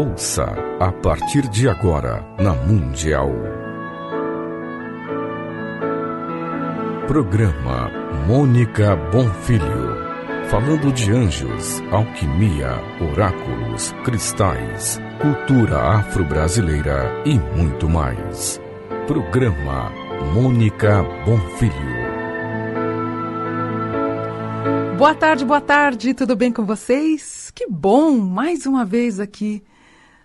Ouça a partir de agora na Mundial. Programa Mônica Bonfilho. Falando de anjos, alquimia, oráculos, cristais, cultura afro-brasileira e muito mais. Programa Mônica Bonfilho. Boa tarde, tudo bem com vocês? Que bom, mais uma vez aqui,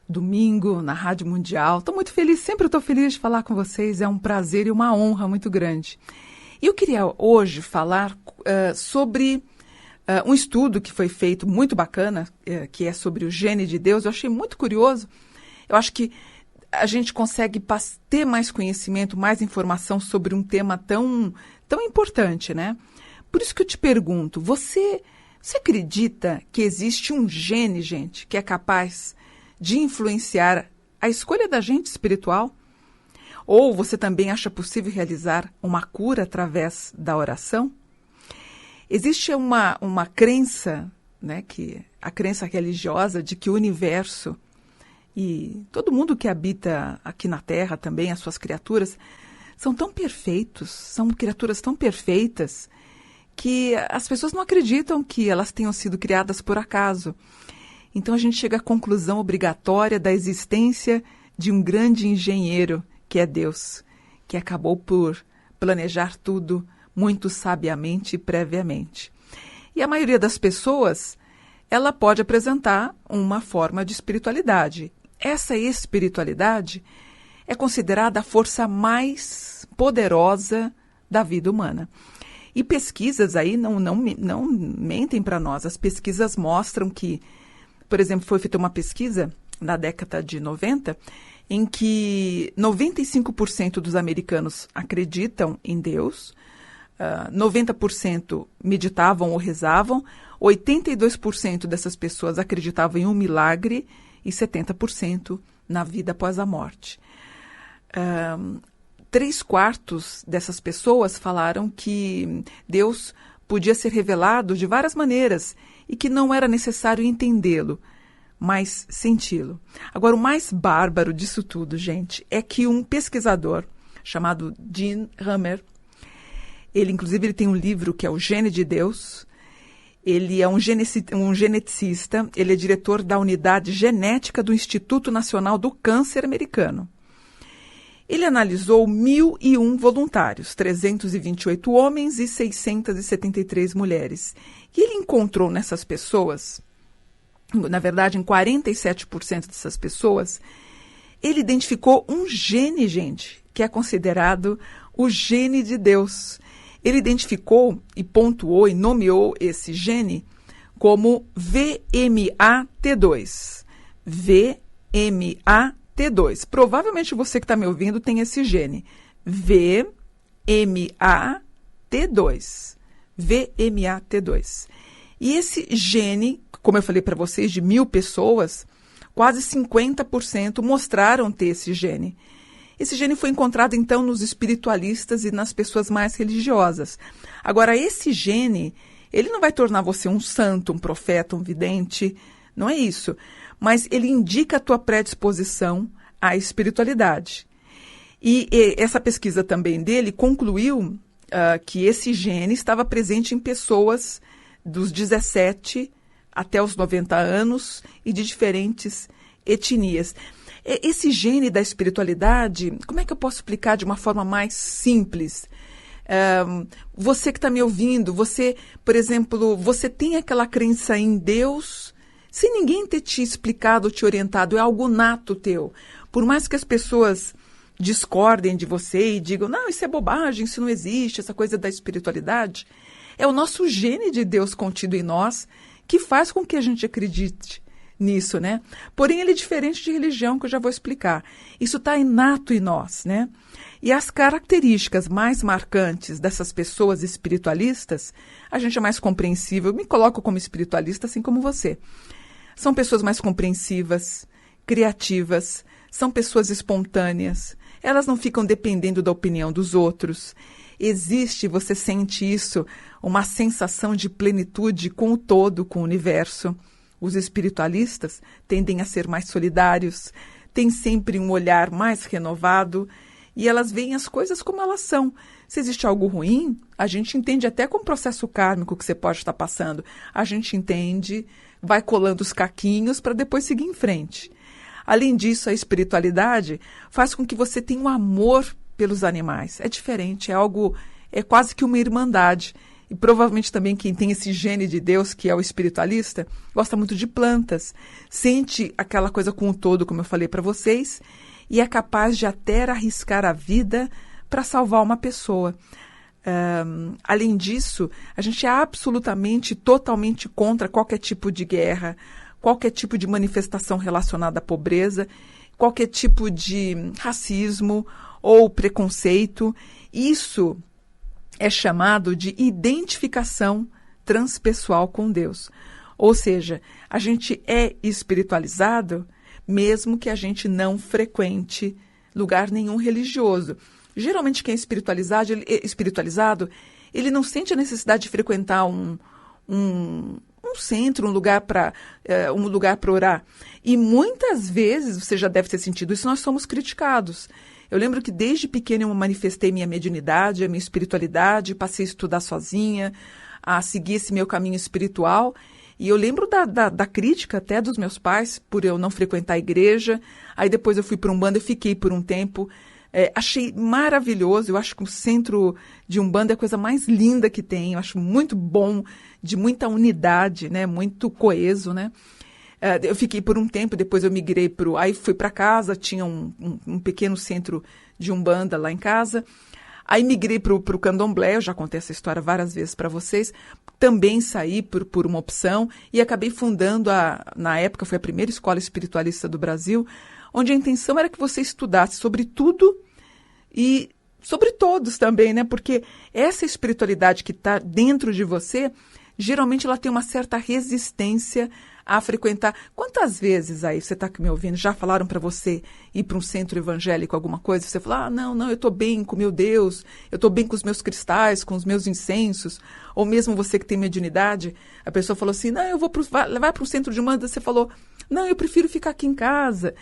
domingo, na Rádio Mundial. Estou muito feliz, sempre estou feliz de falar com vocês, é um prazer e uma honra muito grande. E eu queria hoje falar sobre um estudo que foi feito, muito bacana, que é sobre o gene de Deus. Eu achei muito curioso, eu acho que a gente consegue ter mais conhecimento, mais informação sobre um tema tão importante, né? Por isso que eu te pergunto, você acredita que existe um gene, gente, que é capaz de influenciar a escolha da gente espiritual? Ou você também acha possível realizar uma cura através da oração? Existe uma crença, né, a crença religiosa de que o universo e todo mundo que habita aqui na Terra também, as suas criaturas, são tão perfeitos, são criaturas tão perfeitas, que as pessoas não acreditam que elas tenham sido criadas por acaso. Então a gente chega à conclusão obrigatória da existência de um grande engenheiro, que é Deus, que acabou por planejar tudo muito sabiamente e previamente. E a maioria das pessoas, ela pode apresentar uma forma de espiritualidade. Essa espiritualidade é considerada a força mais poderosa da vida humana. E pesquisas aí não mentem para nós. As pesquisas mostram que, por exemplo, foi feita uma pesquisa na década de 90, em que 95% dos americanos acreditam em Deus, 90% meditavam ou rezavam, 82% dessas pessoas acreditavam em um milagre e 70% na vida após a morte. 3/4 dessas pessoas falaram que Deus podia ser revelado de várias maneiras e que não era necessário entendê-lo, mas senti-lo. Agora, o mais bárbaro disso tudo, gente, é que um pesquisador chamado Dean Hammer, ele tem um livro que é O Gene de Deus. Ele é um geneticista, ele é diretor da unidade genética do Instituto Nacional do Câncer americano. Ele analisou 1.001 voluntários, 328 homens e 673 mulheres. E ele encontrou nessas pessoas, na verdade, em 47% dessas pessoas, ele identificou um gene, gente, que é considerado o gene de Deus. Ele identificou e pontuou e nomeou esse gene como VMAT2. VMAT2. Provavelmente você que está me ouvindo tem esse gene. VMAT2. VMAT2. E esse gene, como eu falei para vocês, de 1.000 pessoas, quase 50% mostraram ter esse gene. Esse gene foi encontrado, então, nos espiritualistas e nas pessoas mais religiosas. Agora, esse gene, ele não vai tornar você um santo, um profeta, um vidente, não é isso. Mas ele indica a tua predisposição à espiritualidade. E essa pesquisa também dele concluiu que esse gene estava presente em pessoas dos 17 até os 90 anos e de diferentes etnias. Esse gene da espiritualidade, como é que eu posso explicar de uma forma mais simples? Você que está me ouvindo, você, por exemplo, você tem aquela crença em Deus sem ninguém ter te explicado ou te orientado, é algo nato teu. Por mais que as pessoas discordem de você e digam, não, isso é bobagem, isso não existe, essa coisa da espiritualidade, é o nosso gene de Deus contido em nós que faz com que a gente acredite nisso, né? Porém, ele é diferente de religião, que eu já vou explicar. Isso está inato em nós, né? E as características mais marcantes dessas pessoas espiritualistas, a gente é mais compreensível. Eu me coloco como espiritualista, assim como você. São pessoas mais compreensivas, criativas, são pessoas espontâneas. Elas não ficam dependendo da opinião dos outros. Existe, você sente isso, uma sensação de plenitude com o todo, com o universo. Os espiritualistas tendem a ser mais solidários, têm sempre um olhar mais renovado e elas veem as coisas como elas são. Se existe algo ruim, a gente entende até com o processo kármico que você pode estar passando. A gente entende, vai colando os caquinhos para depois seguir em frente. Além disso, a espiritualidade faz com que você tenha um amor pelos animais. É diferente, é quase que uma irmandade. E provavelmente também quem tem esse gene de Deus, que é o espiritualista, gosta muito de plantas, sente aquela coisa com o todo, como eu falei para vocês, e é capaz de até arriscar a vida para salvar uma pessoa. Além disso, a gente é absolutamente, totalmente contra qualquer tipo de guerra, qualquer tipo de manifestação relacionada à pobreza, qualquer tipo de racismo ou preconceito. Isso é chamado de identificação transpessoal com Deus. Ou seja, a gente é espiritualizado mesmo que a gente não frequente lugar nenhum religioso. Geralmente quem é espiritualizado, ele não sente a necessidade de frequentar um centro, um lugar para orar. E muitas vezes, você já deve ter sentido isso, nós somos criticados. Eu lembro que desde pequena eu manifestei minha mediunidade, a minha espiritualidade, passei a estudar sozinha, a seguir esse meu caminho espiritual. E eu lembro da crítica até dos meus pais por eu não frequentar a igreja. Aí depois eu fui para Umbanda e fiquei por um tempo. Achei maravilhoso, eu acho que o centro de Umbanda é a coisa mais linda que tem, eu acho muito bom, de muita unidade, né? Muito coeso, né? Eu fiquei por um tempo, depois eu migrei aí fui para casa, tinha um pequeno centro de Umbanda lá em casa, aí migrei para o Candomblé, eu já contei essa história várias vezes para vocês, também saí por uma opção e acabei fundando, na época foi a primeira escola espiritualista do Brasil, onde a intenção era que você estudasse sobre tudo e sobre todos também, né? Porque essa espiritualidade que está dentro de você, geralmente ela tem uma certa resistência a frequentar. Quantas vezes aí, você está me ouvindo, já falaram para você ir para um centro evangélico, alguma coisa? Você fala, não, eu estou bem com meu Deus, eu estou bem com os meus cristais, com os meus incensos. Ou mesmo você que tem mediunidade, a pessoa falou assim, não, eu vou vai para um centro de Umbanda, você falou, não, eu prefiro ficar aqui em casa.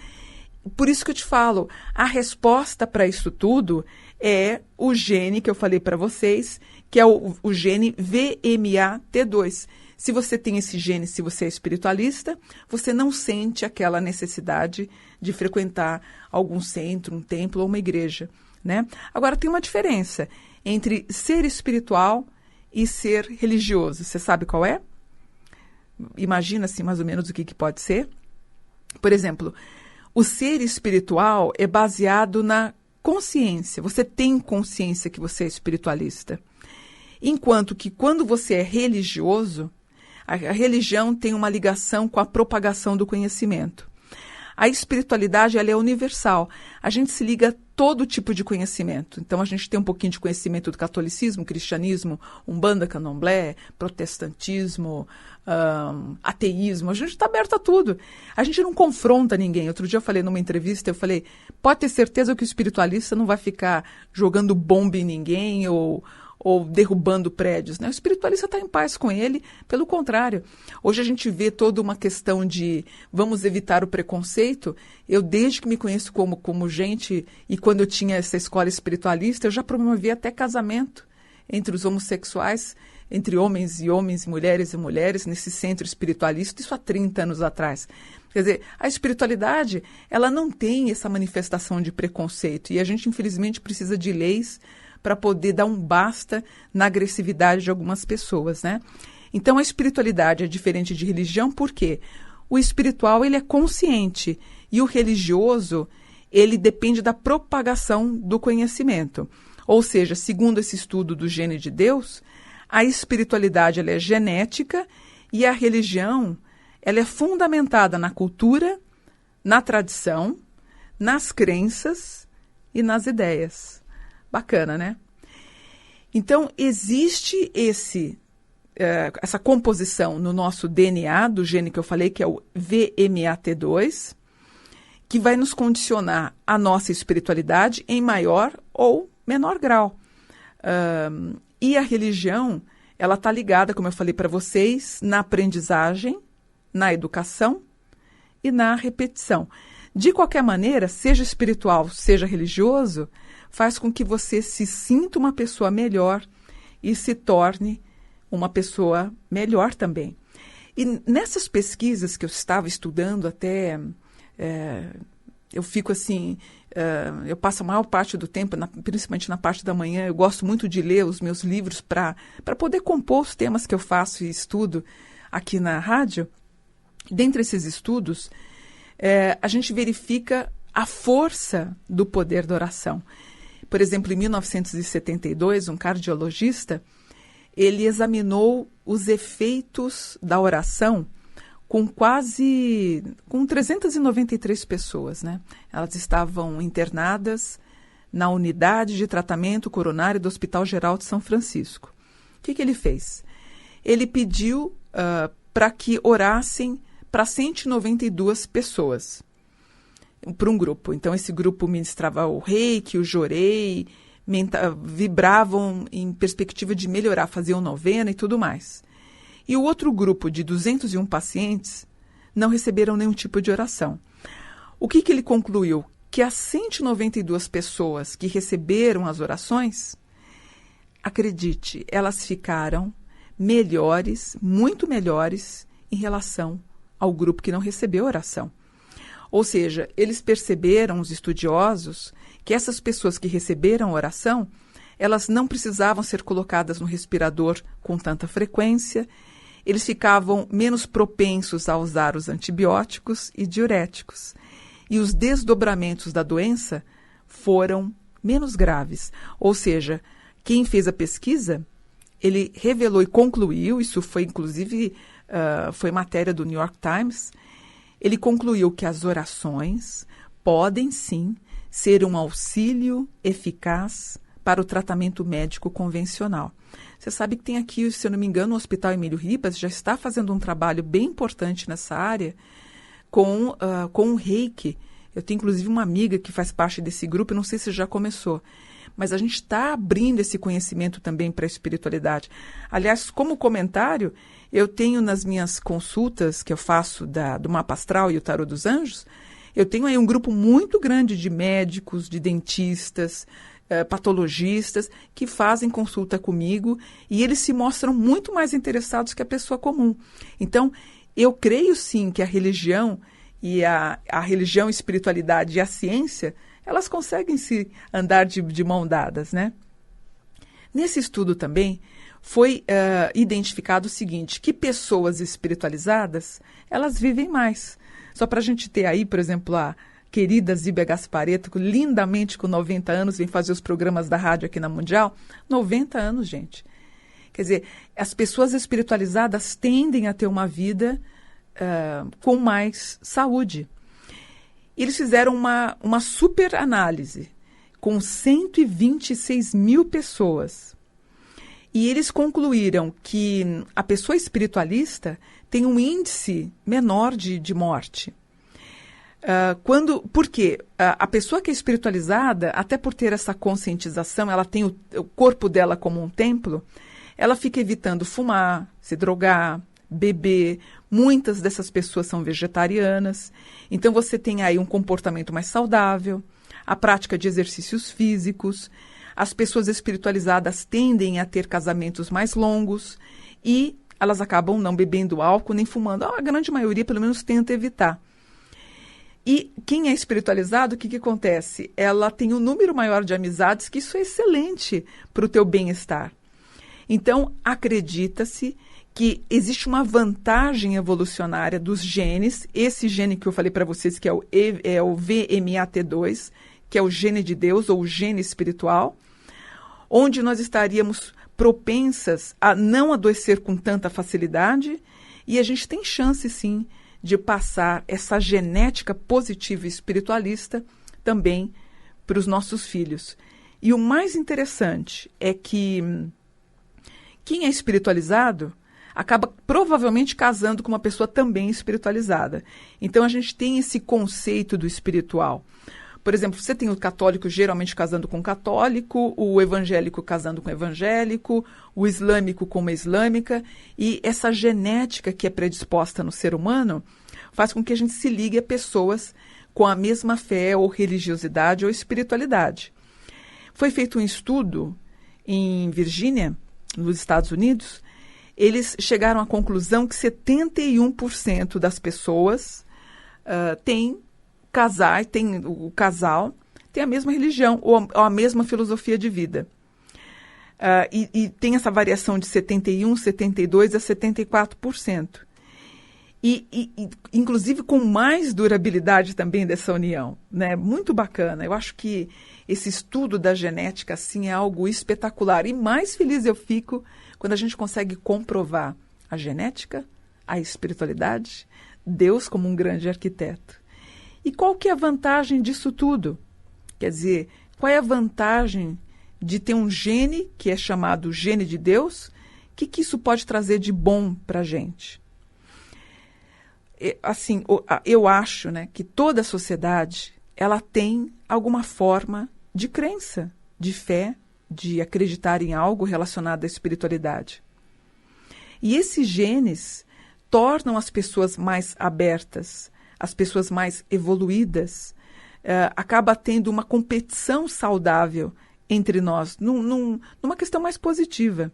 Por isso que eu te falo, a resposta para isso tudo é o gene que eu falei para vocês, que é o gene VMAT2. Se você tem esse gene, se você é espiritualista, você não sente aquela necessidade de frequentar algum centro, um templo ou uma igreja, né? Agora, tem uma diferença entre ser espiritual e ser religioso. Você sabe qual é? Imagina, assim, mais ou menos o que pode ser. Por exemplo, o ser espiritual é baseado na consciência. Você tem consciência que você é espiritualista. Enquanto que quando você é religioso, a religião tem uma ligação com a propagação do conhecimento. A espiritualidade, ela é universal. A gente se liga a todo tipo de conhecimento. Então, a gente tem um pouquinho de conhecimento do catolicismo, cristianismo, Umbanda, Candomblé, protestantismo, ateísmo. A gente está aberto a tudo. A gente não confronta ninguém. Outro dia eu falei numa entrevista, eu falei, pode ter certeza que o espiritualista não vai ficar jogando bomba em ninguém ou derrubando prédios, né? O espiritualista está em paz com ele, pelo contrário. Hoje a gente vê toda uma questão de vamos evitar o preconceito. Eu, desde que me conheço como gente, e quando eu tinha essa escola espiritualista, eu já promovi até casamento entre os homossexuais, entre homens e mulheres, nesse centro espiritualista, isso há 30 anos atrás. Quer dizer, a espiritualidade, ela não tem essa manifestação de preconceito, e a gente, infelizmente, precisa de leis para poder dar um basta na agressividade de algumas pessoas, né? Então, a espiritualidade é diferente de religião, porque o espiritual, ele é consciente, e o religioso, ele depende da propagação do conhecimento. Ou seja, segundo esse estudo do gene de Deus, a espiritualidade, ela é genética, e a religião, ela é fundamentada na cultura, na tradição, nas crenças e nas ideias. Bacana, né? Então, existe essa composição no nosso DNA, do gene que eu falei, que é o VMAT2, que vai nos condicionar a nossa espiritualidade em maior ou menor grau. E a religião, ela está ligada, como eu falei para vocês, na aprendizagem, na educação e na repetição. De qualquer maneira, seja espiritual, seja religioso, faz com que você se sinta uma pessoa melhor e se torne uma pessoa melhor também. E nessas pesquisas que eu estava estudando até, eu fico assim, eu passo a maior parte do tempo, principalmente na parte da manhã, eu gosto muito de ler os meus livros para poder compor os temas que eu faço e estudo aqui na rádio. Dentre esses estudos, a gente verifica a força do poder da oração. Por exemplo, em 1972, um cardiologista, ele examinou os efeitos da oração com 393 pessoas, né? Elas estavam internadas na unidade de tratamento coronário do Hospital Geral de São Francisco. O que ele fez? Ele pediu para que orassem para 192 pessoas, para um grupo. Então, esse grupo ministrava o reiki, o jorei, vibravam em perspectiva de melhorar, faziam novena e tudo mais. E o outro grupo de 201 pacientes não receberam nenhum tipo de oração. O que ele concluiu? Que as 192 pessoas que receberam as orações, acredite, elas ficaram melhores, muito melhores, em relação ao grupo que não recebeu oração. Ou seja, eles perceberam, os estudiosos, que essas pessoas que receberam oração, elas não precisavam ser colocadas no respirador com tanta frequência, eles ficavam menos propensos a usar os antibióticos e diuréticos. E os desdobramentos da doença foram menos graves. Ou seja, quem fez a pesquisa, ele revelou e concluiu, isso foi inclusive foi matéria do New York Times, ele concluiu que as orações podem sim ser um auxílio eficaz para o tratamento médico convencional. Você sabe que tem aqui, se eu não me engano, o Hospital Emílio Ribas já está fazendo um trabalho bem importante nessa área com o reiki. Eu tenho inclusive uma amiga que faz parte desse grupo, não sei se já começou, mas a gente está abrindo esse conhecimento também para a espiritualidade. Aliás, como comentário, eu tenho nas minhas consultas que eu faço do Mapa Astral e o Tarô dos Anjos, eu tenho aí um grupo muito grande de médicos, de dentistas, patologistas, que fazem consulta comigo e eles se mostram muito mais interessados que a pessoa comum. Então, eu creio sim que a religião e a religião, a espiritualidade e a ciência, elas conseguem se andar de mão dadas, né? Nesse estudo também foi identificado o seguinte, que pessoas espiritualizadas, elas vivem mais. Só para a gente ter aí, por exemplo, a querida Zíbia Gasparetto, que lindamente com 90 anos vem fazer os programas da rádio aqui na Mundial. 90 anos, gente. Quer dizer, as pessoas espiritualizadas tendem a ter uma vida com mais saúde. Eles fizeram uma super análise com 126 mil pessoas. E eles concluíram que a pessoa espiritualista tem um índice menor de morte. Por quê? A pessoa que é espiritualizada, até por ter essa conscientização, ela tem o corpo dela como um templo, ela fica evitando fumar, se drogar, beber. Muitas dessas pessoas são vegetarianas. Então, você tem aí um comportamento mais saudável, a prática de exercícios físicos. As pessoas espiritualizadas tendem a ter casamentos mais longos e elas acabam não bebendo álcool nem fumando. A grande maioria, pelo menos, tenta evitar. E quem é espiritualizado, o que acontece? Ela tem um número maior de amizades, que isso é excelente para o teu bem-estar. Então, acredita-se que existe uma vantagem evolucionária dos genes. Esse gene que eu falei para vocês, que é o VMAT2, que é o gene de Deus, ou o gene espiritual, onde nós estaríamos propensas a não adoecer com tanta facilidade, e a gente tem chance, sim, de passar essa genética positiva e espiritualista também para os nossos filhos. E o mais interessante é que quem é espiritualizado acaba provavelmente casando com uma pessoa também espiritualizada. Então, a gente tem esse conceito do espiritual. Por exemplo, você tem o católico geralmente casando com católico, o evangélico casando com evangélico, o islâmico com uma islâmica, e essa genética que é predisposta no ser humano faz com que a gente se ligue a pessoas com a mesma fé ou religiosidade ou espiritualidade. Foi feito um estudo em Virgínia, nos Estados Unidos. Eles chegaram à conclusão que 71% das pessoas tem o casal tem a mesma religião ou a mesma filosofia de vida. E tem essa variação de 71%, 72% a 74%. Inclusive com mais durabilidade também dessa união, né? Muito bacana. Eu acho que esse estudo da genética assim, é algo espetacular. E mais feliz eu fico quando a gente consegue comprovar a genética, a espiritualidade, Deus como um grande arquiteto. E qual que é a vantagem disso tudo? Quer dizer, qual é a vantagem de ter um gene que é chamado gene de Deus? O que isso pode trazer de bom para a gente? Assim, eu acho, né, que toda a sociedade ela tem alguma forma de crença, de fé, de acreditar em algo relacionado à espiritualidade. E esses genes tornam as pessoas mais abertas, as pessoas mais evoluídas, acaba tendo uma competição saudável entre nós, numa questão mais positiva.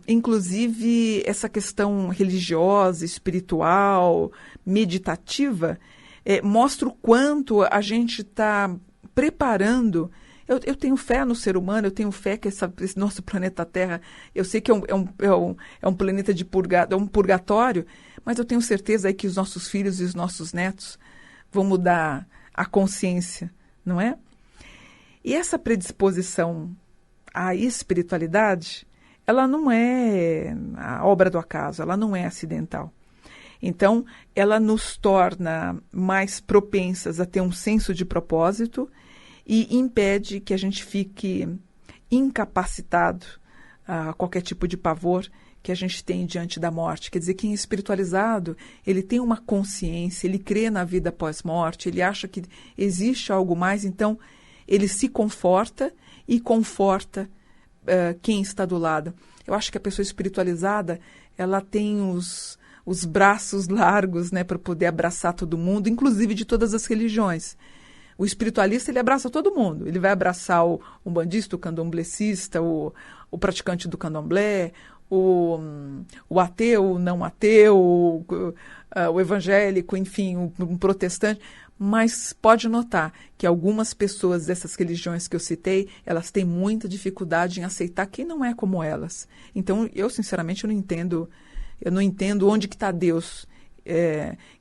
Inclusive, essa questão religiosa, espiritual, meditativa, mostra o quanto a gente está preparando. Eu tenho fé no ser humano, eu tenho fé que esse nosso planeta Terra, eu sei que é um planeta de um purgatório, mas eu tenho certeza aí que os nossos filhos e os nossos netos vão mudar a consciência, não é? E essa predisposição à espiritualidade, ela não é a obra do acaso, ela não é acidental. Então, ela nos torna mais propensas a ter um senso de propósito e impede que a gente fique incapacitado a qualquer tipo de pavor que a gente tem diante da morte. Quer dizer, quem é espiritualizado, ele tem uma consciência, ele crê na vida pós-morte, ele acha que existe algo mais, então ele se conforta e conforta quem está do lado. Eu acho que a pessoa espiritualizada, ela tem os braços largos, né, para poder abraçar todo mundo, inclusive de todas as religiões. O espiritualista, ele abraça todo mundo. Ele vai abraçar o umbandista, o candomblecista, o praticante do candomblé, o ateu, o não ateu, o evangélico, enfim, um protestante. Mas pode notar que algumas pessoas dessas religiões que eu citei, elas têm muita dificuldade em aceitar quem não é como elas. Então, eu, sinceramente, eu não entendo onde que está Deus,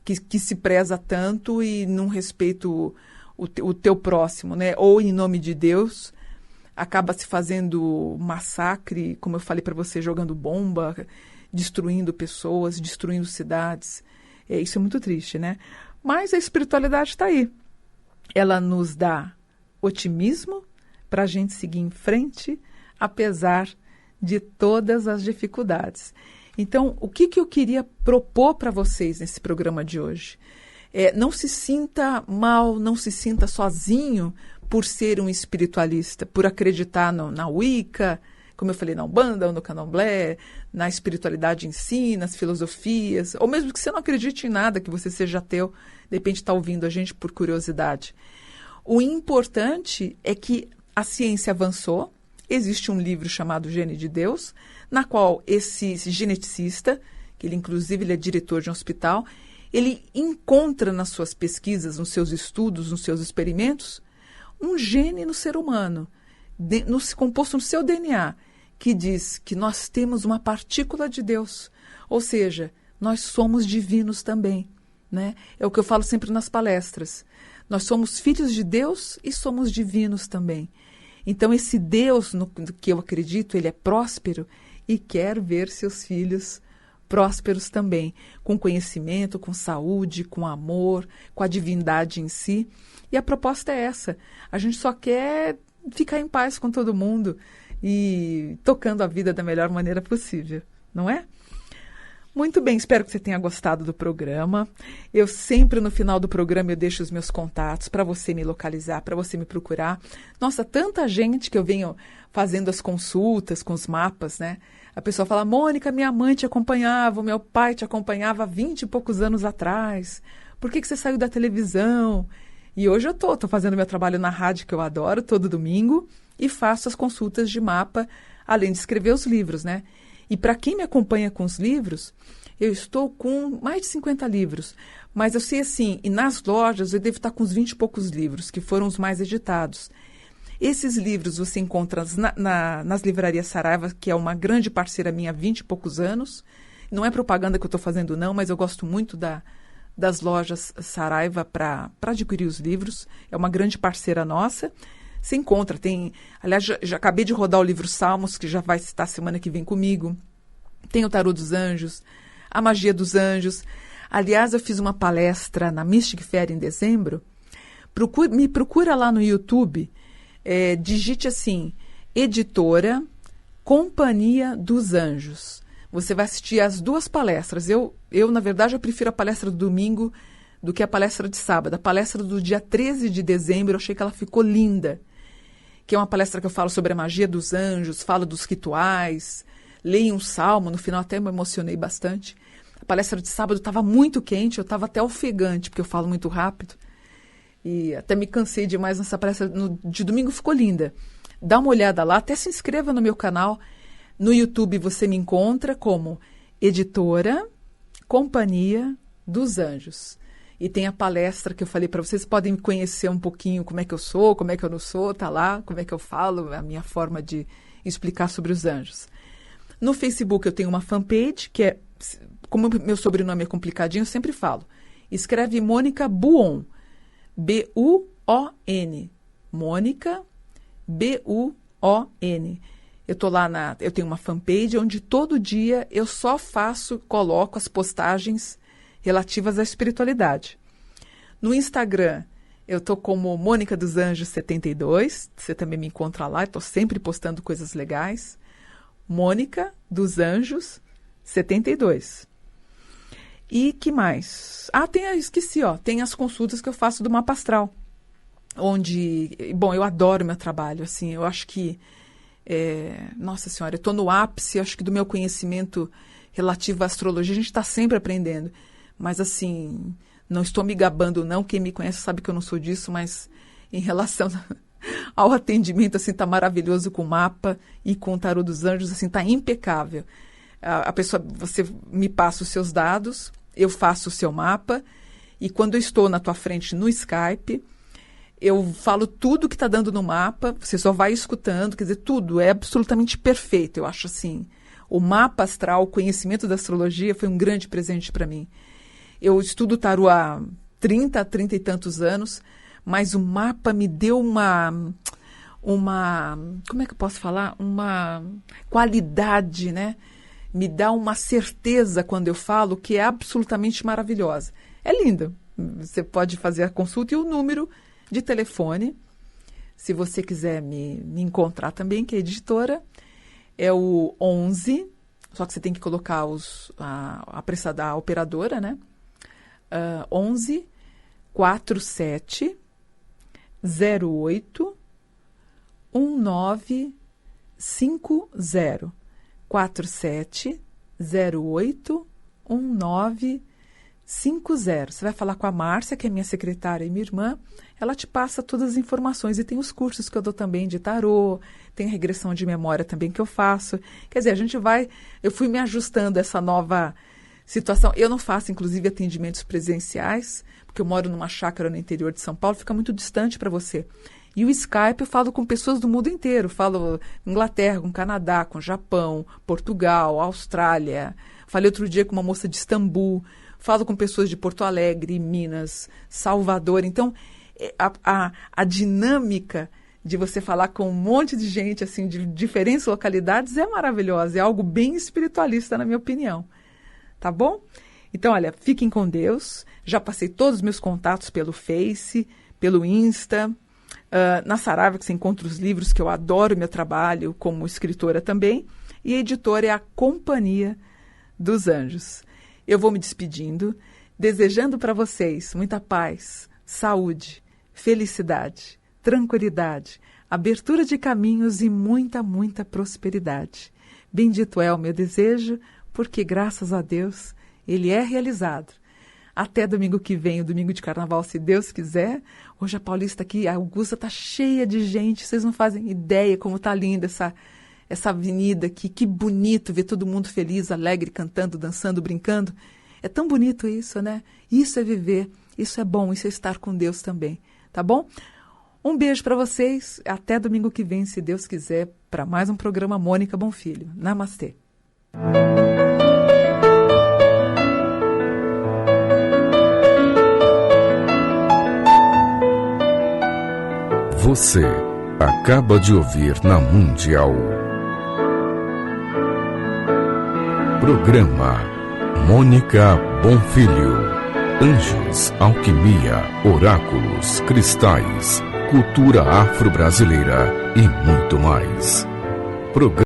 que se preza tanto e não respeita o teu próximo, né? Ou em nome de Deus, acaba se fazendo massacre, como eu falei para você, jogando bomba, destruindo pessoas, destruindo cidades. Isso é muito triste, né? Mas a espiritualidade está aí. Ela nos dá otimismo para a gente seguir em frente, apesar de todas as dificuldades. Então, o que eu queria propor para vocês nesse programa de hoje? Não se sinta mal, não se sinta sozinho por ser um espiritualista, por acreditar na Wicca, como eu falei, na Umbanda ou no Candomblé, na espiritualidade em si, nas filosofias, ou mesmo que você não acredite em nada, que você seja ateu, de repente está ouvindo a gente por curiosidade. O importante é que a ciência avançou, existe um livro chamado Gene de Deus, na qual esse geneticista, que ele inclusive ele é diretor de um hospital, ele encontra nas suas pesquisas, nos seus estudos, nos seus experimentos, um gene no ser humano, composto no seu DNA, que diz que nós temos uma partícula de Deus, ou seja, nós somos divinos também, né? É o que eu falo sempre nas palestras. Nós somos filhos de Deus e somos divinos também. Então, esse Deus no que eu acredito, ele é próspero e quer ver seus filhos prósperos também, com conhecimento, com saúde, com amor, com a divindade em si. E a proposta é essa. A gente só quer ficar em paz com todo mundo e tocando a vida da melhor maneira possível, não é? Muito bem, espero que você tenha gostado do programa. Eu sempre, no final do programa, eu deixo os meus contatos para você me localizar, para você me procurar. Nossa, tanta gente que eu venho fazendo as consultas com os mapas, né? A pessoa fala, Mônica, minha mãe te acompanhava, o meu pai te acompanhava há 20 e poucos anos atrás. Por que você saiu da televisão? E hoje eu tô fazendo meu trabalho na rádio, que eu adoro, todo domingo, e faço as consultas de mapa, além de escrever os livros, né? E para quem me acompanha com os livros, eu estou com mais de 50 livros. Mas eu sei assim, e nas lojas eu devo estar com uns 20 e poucos livros, que foram os mais editados. Esses livros você encontra nas livrarias Saraiva, que é uma grande parceira minha há 20 e poucos anos. Não é propaganda que eu estou fazendo não, mas eu gosto muito das lojas Saraiva para adquirir os livros. É uma grande parceira nossa. Você encontra, aliás, já acabei de rodar o livro Salmos, que já vai estar semana que vem comigo. Tem o Tarô dos Anjos, a Magia dos Anjos. Aliás, eu fiz uma palestra na Mystic Fair em dezembro. Me procura lá no YouTube, digite assim, Editora Companhia dos Anjos. Você vai assistir as duas palestras. Eu, na verdade, eu prefiro a palestra do domingo do que a palestra de sábado. A palestra do dia 13 de dezembro, eu achei que ela ficou linda. Que é uma palestra que eu falo sobre a magia dos anjos, falo dos rituais, leio um salmo, no final até me emocionei bastante. A palestra de sábado estava muito quente, eu estava até ofegante, porque eu falo muito rápido. E até me cansei demais nessa palestra. De domingo ficou linda. Dá uma olhada lá, até se inscreva no meu canal. No YouTube você me encontra como Editora Companhia dos Anjos. E tem a palestra que eu falei para vocês, podem conhecer um pouquinho como é que eu sou, como é que eu não sou, tá lá, como é que eu falo, a minha forma de explicar sobre os anjos. No Facebook eu tenho uma fanpage, que é, como meu sobrenome é complicadinho, eu sempre falo, escreve Mônica Buon, B-U-O-N, Mônica, B-U-O-N. Eu tô lá eu tenho uma fanpage onde todo dia eu só coloco as postagens relativas à espiritualidade. No Instagram, eu tô como Mônica dos Anjos 72, você também me encontra lá, eu tô sempre postando coisas legais. Mônica dos Anjos 72. E que mais? Esqueci, tem as consultas que eu faço do mapa astral, onde, bom, eu adoro meu trabalho, assim, eu acho que, nossa senhora, eu tô no ápice, acho que do meu conhecimento relativo à astrologia, a gente está sempre aprendendo. Mas, assim, não estou me gabando, não. Quem me conhece sabe que eu não sou disso, mas em relação ao atendimento, assim, está maravilhoso com o mapa e com o Tarô dos Anjos, assim, está impecável. A pessoa, você me passa os seus dados, eu faço o seu mapa, e quando eu estou na tua frente no Skype, eu falo tudo que está dando no mapa, você só vai escutando, quer dizer, tudo é absolutamente perfeito. Eu acho, assim, o mapa astral, o conhecimento da astrologia foi um grande presente para mim. Eu estudo tarô há 30 e tantos anos, mas o mapa me deu uma, como é que eu posso falar? Uma qualidade, né? Me dá uma certeza quando eu falo que é absolutamente maravilhosa. É lindo. Você pode fazer a consulta e o número de telefone, se você quiser me encontrar também, que é editora, é o 11, só que você tem que colocar a operadora, né? 11 47 08 1950. 47 08 1950. Você vai falar com a Márcia, que é minha secretária e minha irmã, ela te passa todas as informações. E tem os cursos que eu dou também de tarô, tem regressão de memória também que eu faço. Quer dizer, eu fui me ajustando a essa nova situação. Eu não faço, inclusive, atendimentos presenciais, porque eu moro numa chácara no interior de São Paulo, fica muito distante para você. E o Skype eu falo com pessoas do mundo inteiro. Falo Inglaterra, com Canadá, com Japão, Portugal, Austrália. Falei outro dia com uma moça de Istambul. Falo com pessoas de Porto Alegre, Minas, Salvador. Então, a dinâmica de você falar com um monte de gente assim de diferentes localidades é maravilhosa. É algo bem espiritualista, na minha opinião. Tá bom? Então, olha, fiquem com Deus. Já passei todos os meus contatos pelo Face, pelo Insta. Na Saraiva, que você encontra os livros, que eu adoro meu trabalho como escritora também. E a editora é a Companhia dos anjos. Eu vou me despedindo, desejando para vocês muita paz, saúde, felicidade, tranquilidade, abertura de caminhos e muita, muita prosperidade. Bendito é o meu desejo, porque graças a Deus ele é realizado. Até domingo que vem, o domingo de carnaval, se Deus quiser. Hoje a Paulista aqui, a Augusta, está cheia de gente. Vocês não fazem ideia como está linda essa avenida aqui. Que bonito ver todo mundo feliz, alegre, cantando, dançando, brincando. É tão bonito isso, né? Isso é viver, isso é bom, isso é estar com Deus também. Tá bom? Um beijo para vocês. Até domingo que vem, se Deus quiser, para mais um programa Mônica Bonfilho. Namastê. Você acaba de ouvir na Mundial. Programa Mônica Bonfilho. Anjos, alquimia, oráculos, cristais, cultura afro-brasileira e muito mais. Programa